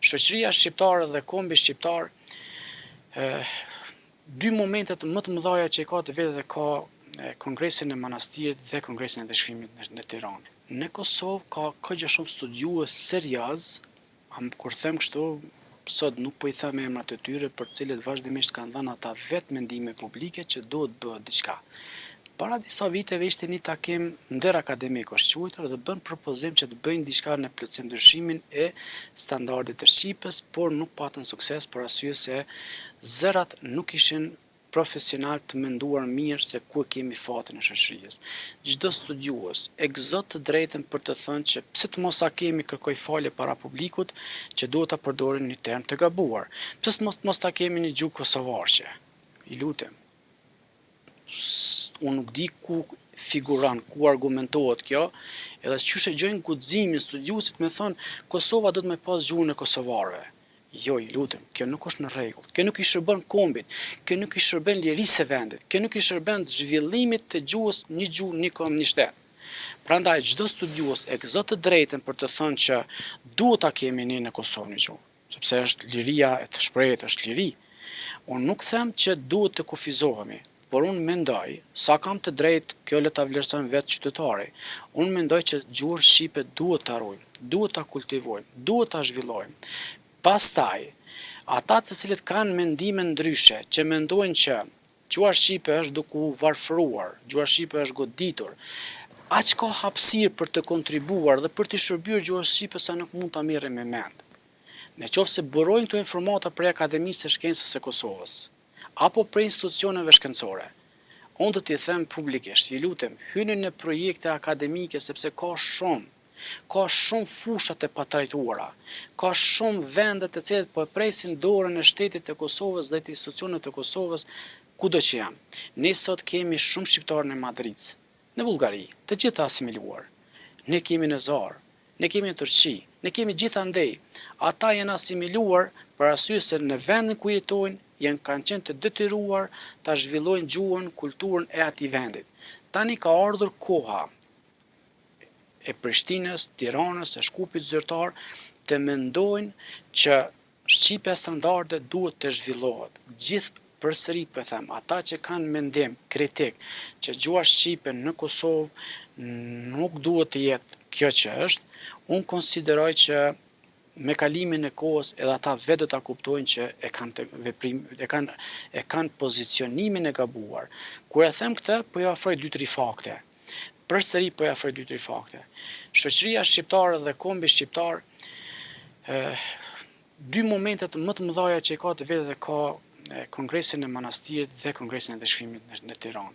Shoqëria shqiptare dhe kombi shqiptar, dy momentet më të mëdha që i ka të vetë dhe ka Kongresin e Manastirit dhe Kongresin e Ndeshkrimit në Tiranë. Në Kosovë ka kaq shumë studiues serioz, kur them kështu, sot nuk po i them emrat e tyre, për të cilët vazhdimisht kanë dhënë ata vetë mendime publike që duhet bëhet diçka. Para disa viteve ishte një takim ndër-akademik është quajtur dhe bën propozim që të bëjnë diçka në plotësim ndryshimin e standardit të Shqipës, por nuk patën sukses për arsye se zërat nuk ishin profesional të menduar mirë se ku kemi fatin e shoqërisë. Çdo studiues e gëzon të drejtën për të thënë që pse të mos a kemi kërkoj falje para publikut që duhet ta përdorin një term të gabuar. Pse mos ta kemi një gjuhë kosovarçe? I lutem. Unë nuk di ku figuron, ku argumentohet kjo, edhe çysh e gjojnë guximin studiuesit me thonë Kosova do të më pas gjuhën e kosovarëve. Jo, i lutem, kjo nuk është në rregull. Kjo nuk i shërben kombit, kjo nuk i shërben lirisë së vendit, kjo nuk i shërben zhvillimit të gjuhës, një gjuhë, një kom, një shtet. Prandaj çdo studiues e gëzon të drejtën për të thënë që duhet ta kemi ne në Kosovë një gjuhë, sepse është liria e të shprehjet, është liri. Unë nuk them që duhet të kufizohemi, por unë mendoj, sa kam të drejtë, kjo le ta vlerësojmë vetë qytetari. Unë mendoj që gjuhën shqipe duhet ta ruajmë, duhet ta kultivojmë, duhet ta zhvillojmë. Pastaj, ata të cilët kanë mendime ndryshe, që mendojnë që gjuha shqipe është duke u varfëruar, gjuha shqipe është goditur, aq ka hapësirë për të kontribuar dhe për të shërbyer gjuhës shqipe sa nuk mund ta merrem me mend. Nëse burojnë këto informata prej Akademisë së Shkencës së Kosovës, apo prej institucioneve shkencore, unë do t'i them publikisht, i lutem, hyni në projekte akademike sepse ka shumë fusha të patrajtuara, ka shumë vende të cilët po e presin dorën e shtetit të Kosovës dhe të institucioneve të Kosovës kudo që janë. Ne sot kemi shumë shqiptarë në Madrid, në Bullgari, të gjitha asimiluar. Ne kemi në Zarë, ne kemi në Turqi, ne kemi gjithandej. Ata janë asimiluar për arsye se në vendin ku jetojnë kanë qenë të detyruar ta zhvillojnë gjuhën, kulturën e atij vendit. Tani ka ardhur koha e Prishtinës, Tiranës, e Shkupit zyrtar të mendojnë që shqipja standarde duhet të zhvillohet. Gjithë përsëri po them, ata që kanë mendim kritik që gjuha shqipe në Kosovë nuk duhet të jetë kjo që është, unë konsideroj që me kalimin e kohës edhe ata vetë do ta kuptojnë që e kanë pozicionimin e gabuar. Kur e them këtë, po ju afroj 2-3 fakte. Përsëri po ju afroj 2-3 fakte. Shoqëria shqiptare dhe kombi shqiptar, dy momentet më të mëdha që i ka të vetë dhe ka Kongresin e Manastirit dhe Kongresin e Ndeshkrimit në Tiranë.